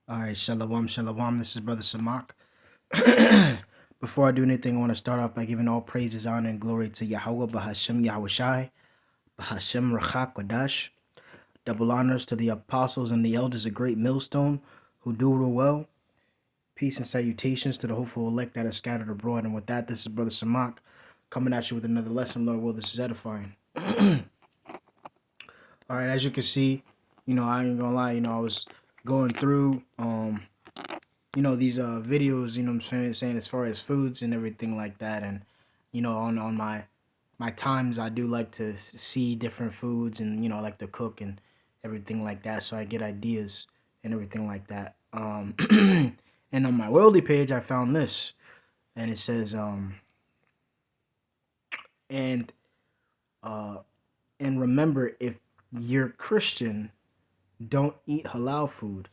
All right, shalom, shalom. This is Brother Samak. Before I do anything, I want to start off by giving all praises, honor, and glory to Yahweh, Bahashem Yahweh Shai, Bahashem Rachak Kodash. Double honors to the apostles and the elders of Great Millstone who do rule well. Peace and salutations to the hopeful elect that are scattered abroad. And with that, this is Brother Samak coming at you with another lesson. Lord will, this is edifying. All right, as you can see, I ain't gonna lie, I was going through these videos, what I'm saying as far as foods and everything like that. And on my times, I do like to see different foods, and I like to cook and everything like that, so I get ideas and everything like that. And on my worldly page, I found this, and it says and uh and remember, if you're Christian, don't eat halal food.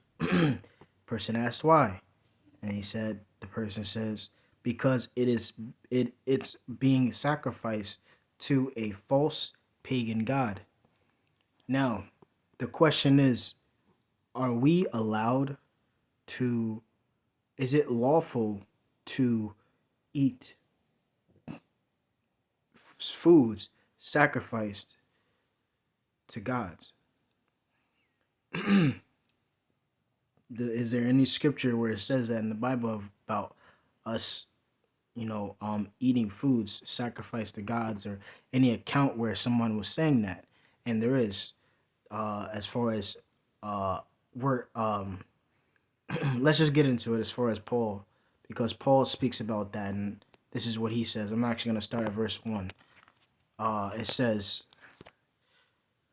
Person asked why. And the person says, because it's being sacrificed to a false pagan god. Now, the question is, are we allowed to, is it lawful to eat foods sacrificed to gods? Is there any scripture where it says that in the Bible about us, eating foods sacrificed to gods, or any account where someone was saying that? And there is, as far as we're let's just get into it as far as Paul, because Paul speaks about that, and this is what he says. I'm actually going to start at verse 1. It says,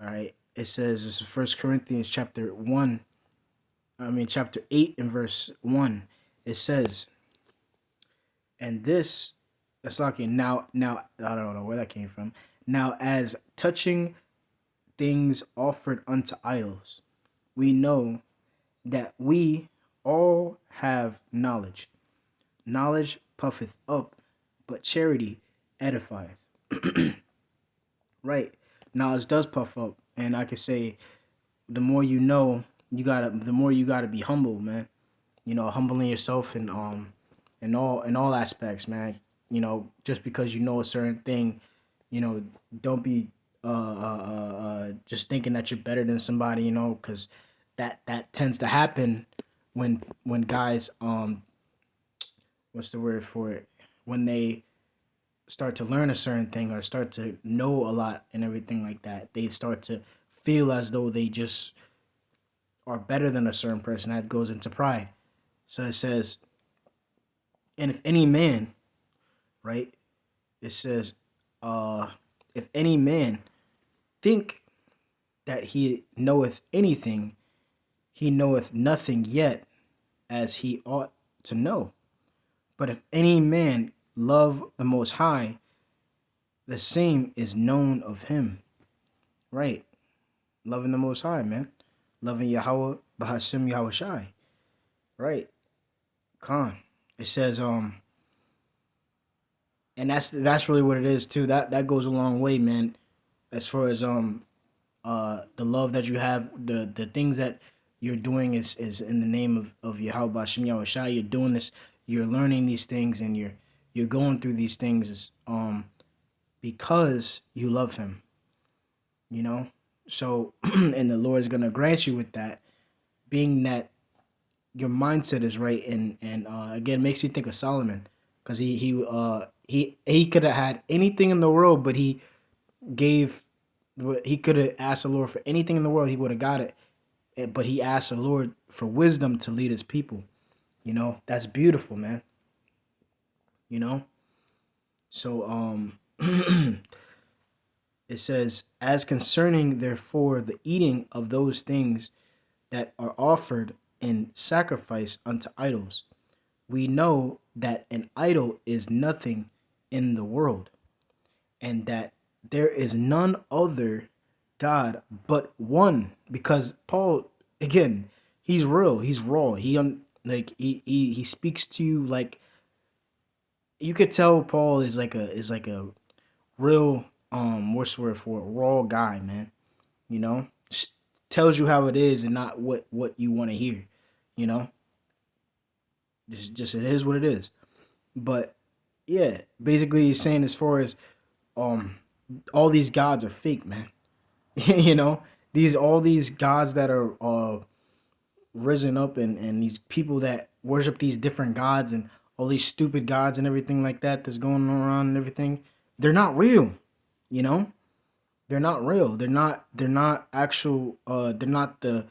all right, it says, this is 1 Corinthians chapter 8 and verse 1. It says, and this, it's like, now, I don't know where that came from. Now, as touching things offered unto idols, we know that we all have knowledge. Knowledge puffeth up, but charity edifieth. Right. Knowledge does puff up. And I could say, the more you know, the more you gotta be humble, man. Humbling yourself in all aspects, man. Just because you know a certain thing, don't be just thinking that you're better than somebody, because that tends to happen when guys, what's the word for it, when they start to learn a certain thing or start to know a lot and everything like that, they start to feel as though they just are better than a certain person. That goes into pride. So it says, and if any man, right, it says, if any man think that he knoweth anything, he knoweth nothing yet as he ought to know. But if any man love the Most High, the same is known of him. Right. Loving the Most High, man. Loving Yahweh, Bahashem Yahweh Shai. Right. Khan. It says, and that's really what it is too. That goes a long way, man. As far as the love that you have, the things that you're doing is in the name of Yahweh Bashem Yahweh Shai. You're doing this, you're learning these things, and you're going through these things because you love him. So and the Lord is gonna grant you with that, being that your mindset is right. And again, makes me think of Solomon, because he could have had anything in the world, but gave he could have asked the Lord for anything in the world, he would have got it. But he asked the Lord for wisdom to lead his people. That's beautiful, man. you know so it says, as concerning therefore the eating of those things that are offered in sacrifice unto idols, we know that an idol is nothing in the world, and that there is none other God but one. Because Paul, again, he's real, he's raw, he speaks to you like, you could tell Paul is like a real, what's the word for it, raw guy, man. Just tells you how it is and not what you want to hear. You know, just it is what it is. But yeah, basically he's saying as far as um all these gods are fake, man. You know, these all these gods that are risen up, and these people that worship these different gods and all these stupid gods and everything like that that's going around and everything, they're not real. You know, they're not real. They're not actual. They're not the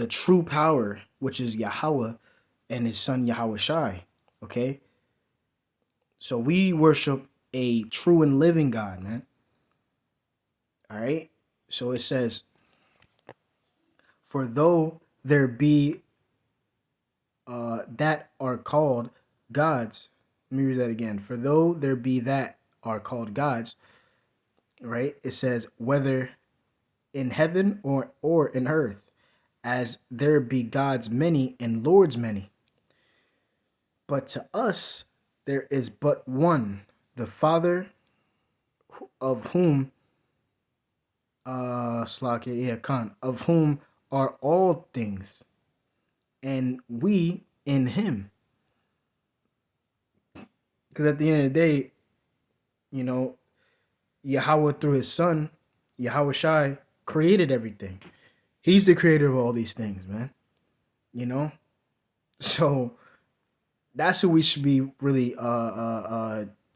true power, which is Yahweh and His Son Yahweh Shai. Okay, so we worship a true and living God, man. All right. So it says, "For though there be that are called gods." Let me read that again. For though there be that are called gods, right? It says, whether in heaven or in earth, as there be gods many and lords many. But to us there is but one, the Father, of whom of whom are all things, and we in him. Because at the end of the day, you know, Yahweh through his son, Yahweh Shai, created everything. He's the creator of all these things, man. You know? So that's who we should be really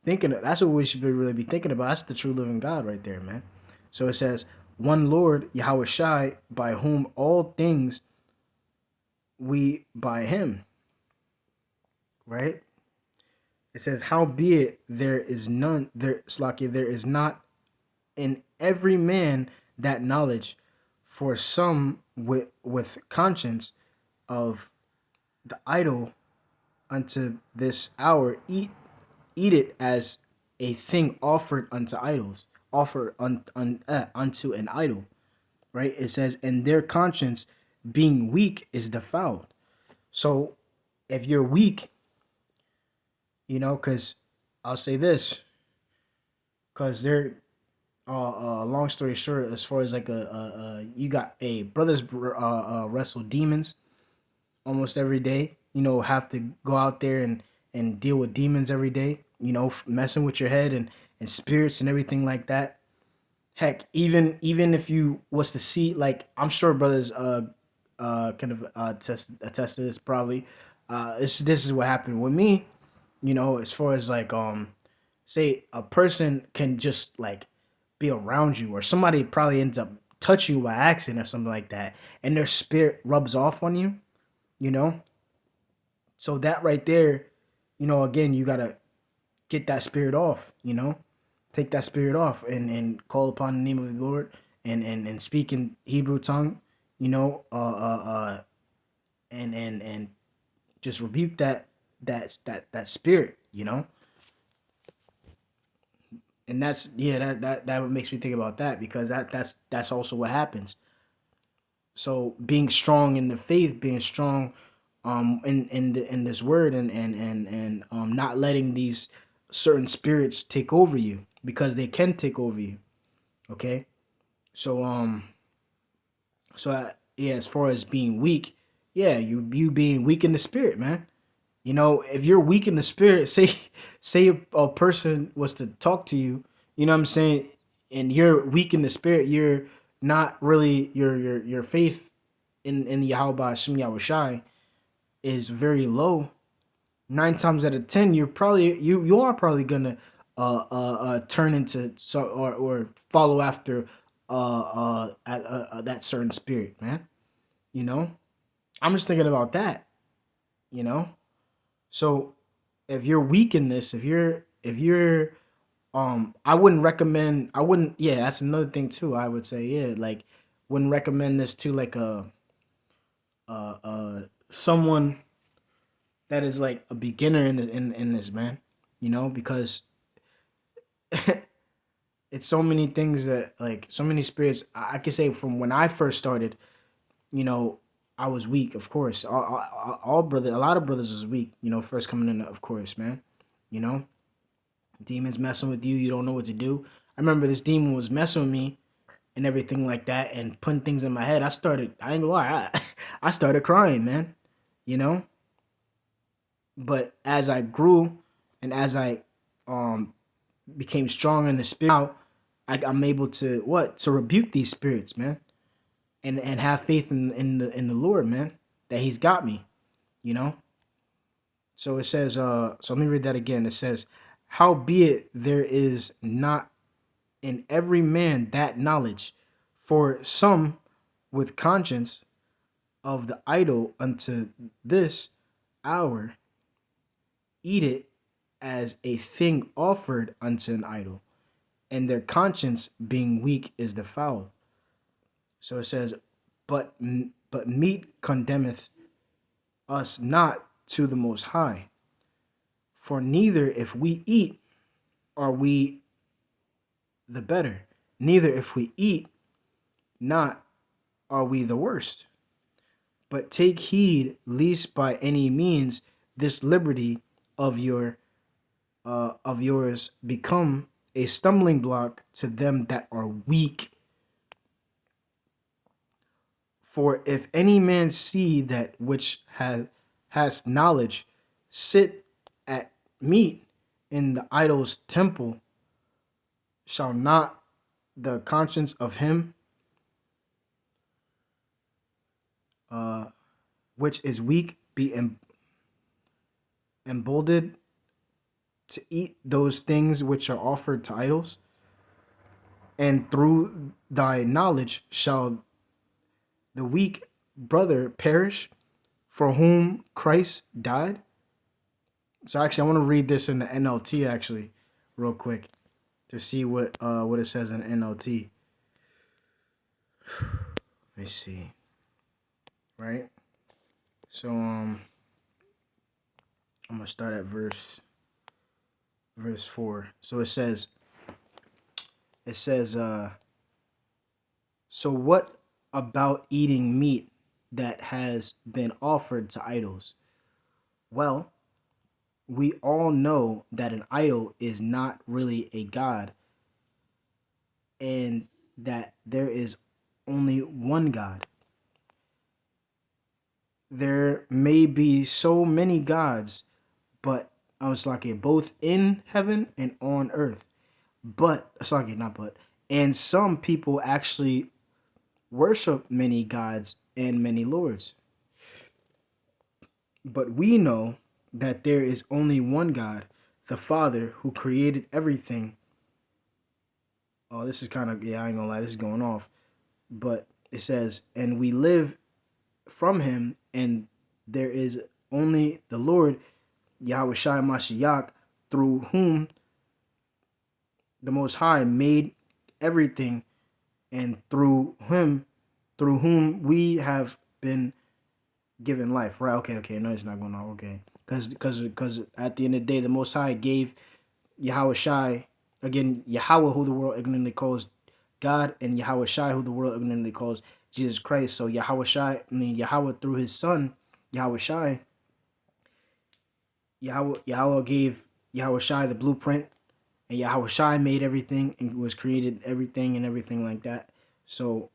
thinking of. That's what we should be really be thinking about. That's the true living God right there, man. So it says, one Lord, Yahweh Shai, by whom all things we by him. Right? It says, howbeit there is none there Slakia, there is not in every man that knowledge, for some with conscience of the idol unto this hour eat it as a thing offered unto idols, offered unto an idol. Right? It says, and their conscience being weak is defiled. So if you're weak, because I'll say this, because they're long story short, as far as like you got a brothers wrestle demons almost every day. Have to go out there and deal with demons every day. Messing with your head and spirits and everything like that. Heck, even if you was to see, like, I'm sure brothers kind of attest to this probably. This is what happened with me. As far as like say a person can just like be around you, or somebody probably ends up touch you by accident or something like that, and their spirit rubs off on you, you know. So that right there, again, you gotta get that spirit off, take that spirit off and call upon the name of the Lord and speak in Hebrew tongue, and just rebuke that spirit, and that's that what makes me think about that, because that's also what happens. So being strong in the faith, being strong in this word, and not letting these certain spirits take over you, because they can take over you. Okay, so yeah, as far as being weak, yeah, you being weak in the spirit, man. If you're weak in the spirit, say a person was to talk to you, you know what I'm saying, and you're weak in the spirit, you're not really your faith in Yahweh Hashem Yahweh Shai is very low. 9 times out of 10, you are probably gonna turn into or follow after that certain spirit, man. You know, I'm just thinking about that. You know, so if you're weak in this, if you're I wouldn't, yeah, that's another thing too. I would say, yeah, like, wouldn't recommend this to like someone that is like a beginner in this, man. Because it's so many things that, like, so many spirits. I could say from when I first started, you know, I was weak, of course. A lot of brothers is weak, first coming in, of course, man. You know, demons messing with you, you don't know what to do. I remember this demon was messing with me and everything like that, and putting things in my head. I ain't gonna lie, I started crying, man. you know. But as I grew and as I um became strong in the spirit, now I'm able to what to rebuke these spirits, man, and have faith in the Lord, man, that He's got me, you know. So it says, so let me read that again. It says, howbeit there is not in every man that knowledge, for some with conscience of the idol unto this hour eat it as a thing offered unto an idol, and their conscience being weak is defiled. So it says, but meat condemneth us not to the Most High, for neither if we eat are we the better, neither if we eat not are we the worst. But take heed lest by any means this liberty of yours become a stumbling block to them that are weak. For if any man see that which has knowledge sit at meat in the idol's temple, shall not the conscience of him which is weak be emboldened to eat those things which are offered to idols? And through thy knowledge shall the weak brother perish for whom Christ died? So actually, I want to read this in the NLT actually, real quick, to see what it says in NLT. Let me see. Right. So I'm gonna start at verse 4. So it says, so what about eating meat that has been offered to idols? Well, we all know that an idol is not really a god, and that there is only one God. There may be so many gods, but I was like both in heaven and on earth. But it's like not but, and some people actually worship many gods and many lords. But we know that there is only one God, the Father, who created everything. Oh, this is kind of, yeah, I ain't gonna lie, this is going off. But it says, and we live from him, and there is only the Lord, Yahweh Shai Mashiach, through whom the Most High made everything, and through whom we have been given life. Right? Okay. No, it's not going on. Okay, because at the end of the day, the Most High gave Yahweh Shai, again, Yahweh, who the world ignorantly calls God, and Yahweh Shai, who the world ignorantly calls Jesus Christ. So Yahweh through his son, Yahweh Shai, Yahweh gave Yahweh Shai the blueprint, and Yahweh Shai made everything and was created everything and everything like that. So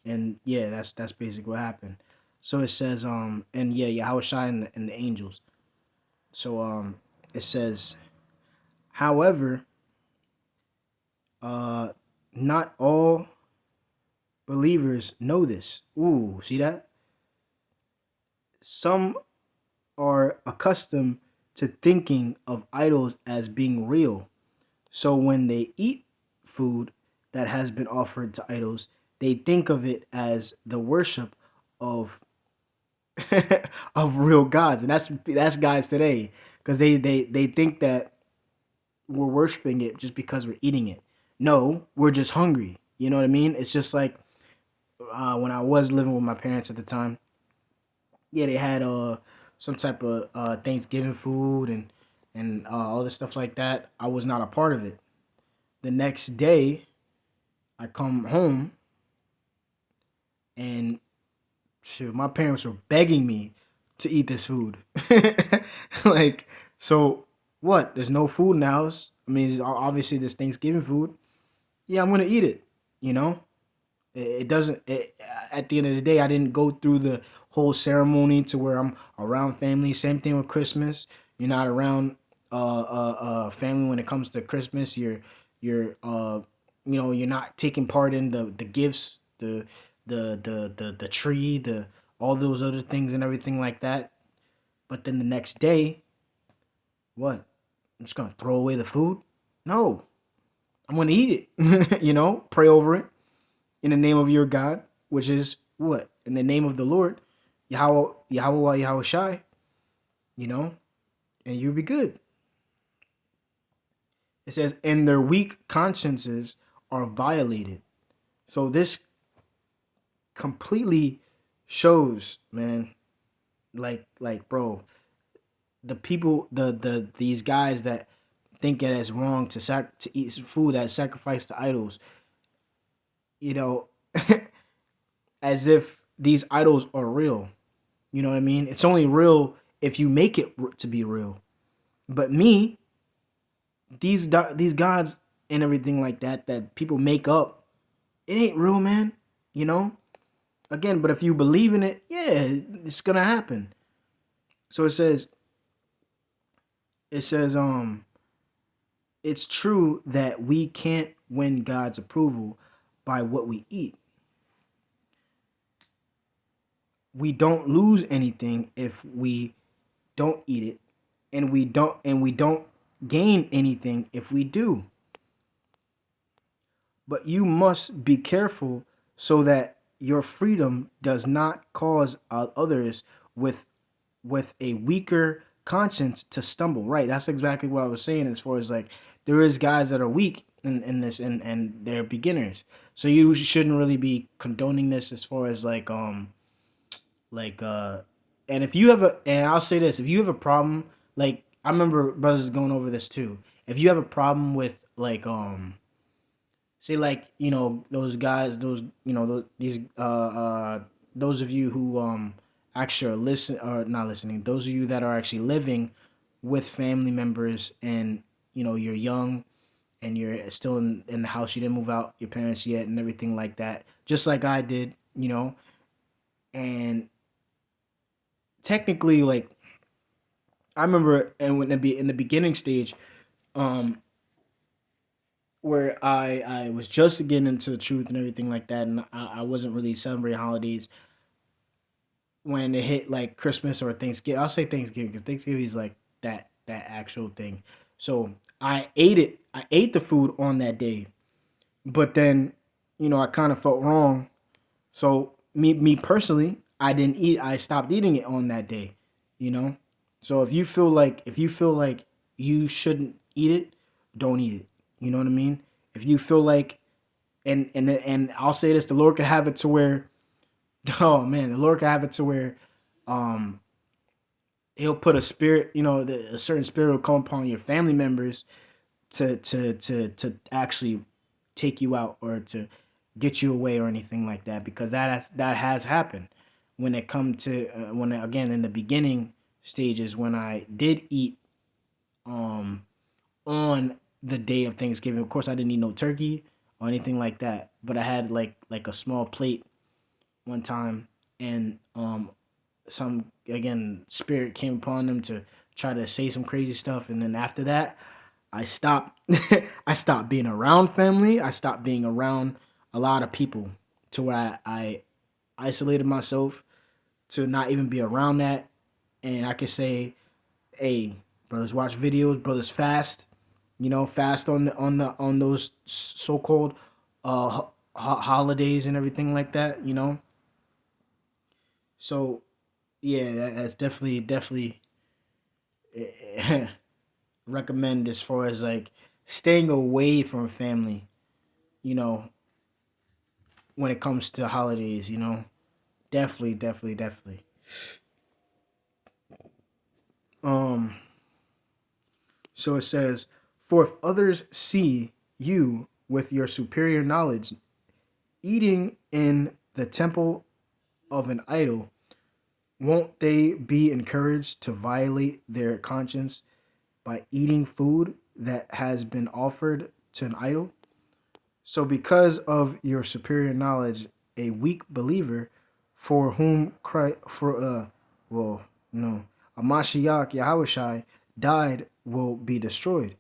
and yeah, that's basically what happened. So it says and yeah, Yahweh Shai and the angels. So it says, however, not all believers know this. Ooh, see that? Some are accustomed to thinking of idols as being real. So when they eat food that has been offered to idols, they think of it as the worship of of real gods. And that's guys today, because they think that we're worshiping it just because we're eating it. No, we're just hungry. You know what I mean? It's just like when I was living with my parents at the time. Yeah, they had some type of Thanksgiving food and all this stuff like that. I was not a part of it. The next day, I come home and shoot, my parents were begging me to eat this food. Like, so what? There's no food in the house. I mean, obviously there's Thanksgiving food. Yeah, I'm gonna eat it. You know, it doesn't. At the end of the day, I didn't go through the whole ceremony to where I'm around family. Same thing with Christmas. You're not around family when it comes to Christmas. You're you're not taking part in the gifts, the tree, the all those other things and everything like that. But then the next day, what? I'm just gonna throw away the food? No, I'm gonna eat it. Pray over it in the name of your God, which is what? In the name of the Lord, Yahweh Shai, and you'll be good. It says, and their weak consciences are violated. So this completely shows, man, like bro, the people, these guys that think it is wrong to eat food that sacrificed to idols, you know, as if these idols are real. You know what I mean? It's only real if you make it to be real. But me, these gods and everything like that people make up, it ain't real, man. You know. Again, but if you believe in it, yeah, it's gonna happen. So it says, it's true that we can't win God's approval by what we eat. We don't lose anything if we don't eat it, and we don't gain anything if we do. But you must be careful so that your freedom does not cause others with a weaker conscience to stumble. Right, that's exactly what I was saying. As far as like, there is guys that are weak in this, and they're beginners, so you shouldn't really be condoning this as far as like and if you have and I'll say this, if you have a problem, like, I remember brothers going over this too. If you have a problem with say, like, those guys, those these those of you who actually are listen or not listening, those of you that are actually living with family members, and you're young, and you're still in the house, you didn't move out your parents yet and everything like that, just like I did, and technically, like, I remember, and when in the beginning stage, um where I was just getting into the truth and everything like that, and I wasn't really celebrating holidays when it hit like Christmas or Thanksgiving. I'll say Thanksgiving because Thanksgiving is like that actual thing. So I ate it. I ate the food on that day, but then I kind of felt wrong. So me personally, I didn't eat. I stopped eating it on that day. You know. So if you feel like you shouldn't eat it, don't eat it. You know what I mean? If you feel like, and I'll say this, the Lord could have it to where, oh man, the Lord could have it to where, um, He'll put a spirit, a certain spirit will come upon your family members to actually take you out, or to get you away or anything like that, because that has happened when it come to when, again, in the beginning stages, when I did eat um on the day of Thanksgiving. Of course, I didn't eat no turkey or anything like that, but I had like a small plate one time, and some, again, spirit came upon them to try to say some crazy stuff, and then after that, I stopped. I stopped being around family. I stopped being around a lot of people, to where I isolated myself to not even be around that, and I could say, hey, brothers, watch videos, brothers, fast, fast on those so-called holidays and everything like that. So yeah, that's definitely recommend, as far as like staying away from family, you know, when it comes to holidays. Definitely. Um, so it says, for if others see you with your superior knowledge eating in the temple of an idol, won't they be encouraged to violate their conscience by eating food that has been offered to an idol? So, because of your superior knowledge, a weak believer for whom Christ for well no a Mashiach Yahushai died will be destroyed.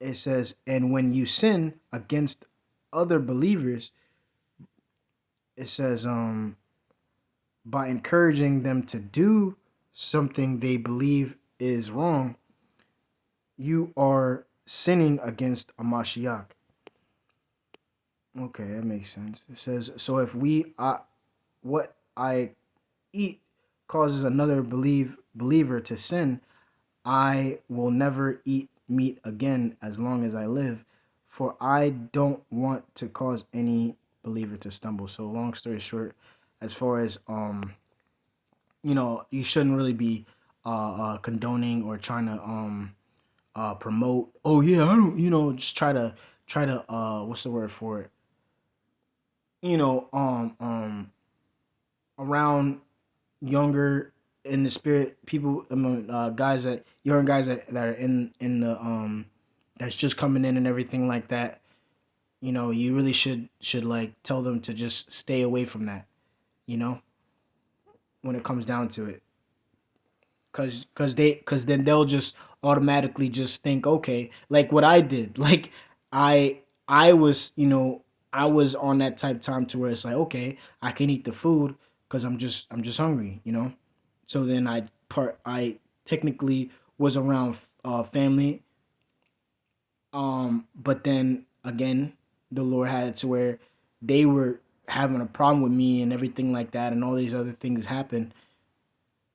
It says, and when you sin against other believers, it says by encouraging them to do something they believe is wrong, you are sinning against a Mashiach. Okay, that makes sense. It says, so if what I eat causes another believer to sin, I will never eat meat again as long as I live, for I don't want to cause any believer to stumble. So long story short, as far as you shouldn't really be condoning or trying to promote. Oh yeah, I don't. Just try to what's the word for it? You know, around younger in the spirit people, guys that young guys that are in the that's just coming in and everything like that. You really should like tell them to just stay away from that. You know, when it comes down to it, cause then they'll just automatically just think, okay, like what I did, like I I was I was on that type of time to where it's like, okay, I can eat the food because I'm just hungry. So then I technically was around family, but then again, the Lord had it to where they were having a problem with me and everything like that, and all these other things happened.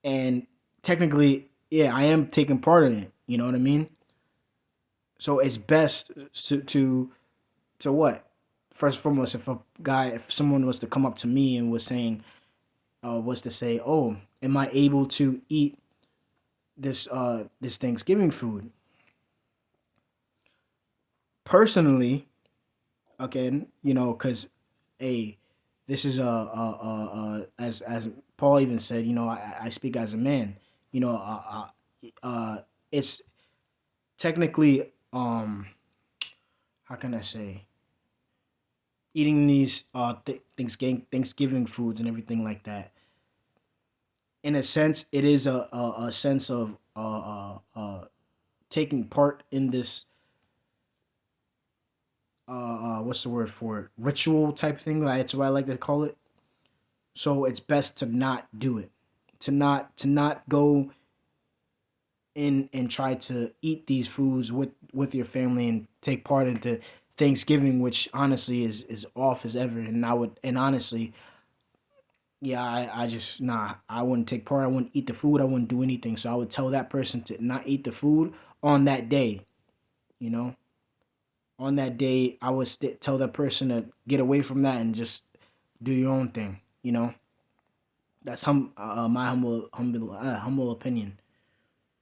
And technically, yeah, I am taking part in it. You know what I mean? So it's best to what? First and foremost, if someone was to come up to me and was to say, "Oh, am I able to eat this Thanksgiving food?" Personally, again, because hey, this is as Paul even said, I speak as a man. You know, it's technically how can I say, eating these Thanksgiving foods and everything like that. In a sense, it is a sense of taking part in this what's the word for it, ritual type thing. That's what I like to call it. So it's best to not do it, to not go in and try to eat these foods with your family and take part into Thanksgiving, which honestly is off as ever. And honestly, yeah, I just I wouldn't take part. I wouldn't eat the food. I wouldn't do anything. So I would tell that person to not eat the food on that day. You know, on that day, I would tell that person to get away from that and just do your own thing. That's my humble opinion.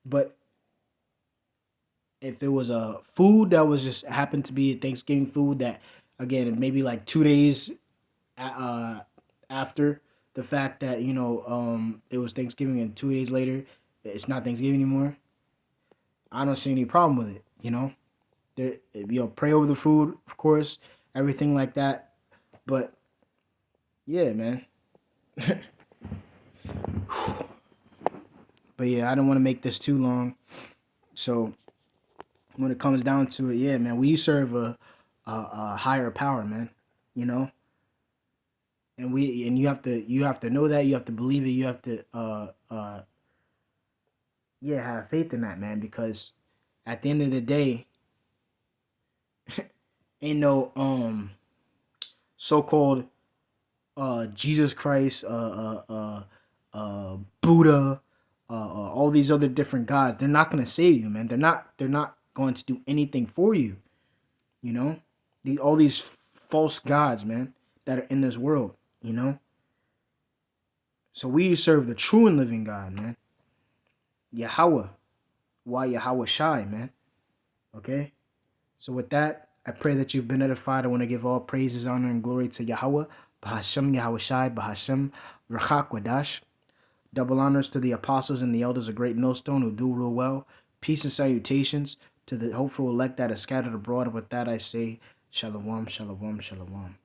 But if it was a food that was just happened to be a Thanksgiving food that, again, maybe like 2 days uh, after the fact that it was Thanksgiving and 2 days later it's not Thanksgiving anymore, I don't see any problem with it. Pray over the food, of course, everything like that. But yeah, man. But yeah, I don't want to make this too long. So when it comes down to it, yeah, man, we serve a higher power, man. You know, and you have to know that, you have to believe it, you have to yeah, have faith in that, man, because at the end of the day, ain't no so-called Jesus Christ, Buddha, all these other different gods. They're not gonna save you, man. They're not going to do anything for you. You know, all these false gods, man, that are in this world. You know, so we serve the true and living God, man. Yahweh, why Yahweh Shai, man. Okay. So with that, I pray that you've been edified. I want to give all praises, honor, and glory to Yahweh, Bahashem Yahweh Shai, Bahashem Rachak Wadash. Double honors to the apostles and the elders of Great Millstone who do rule well. Peace and salutations to the hopeful elect that are scattered abroad. With that I say, Shalom, Shalom, Shalom.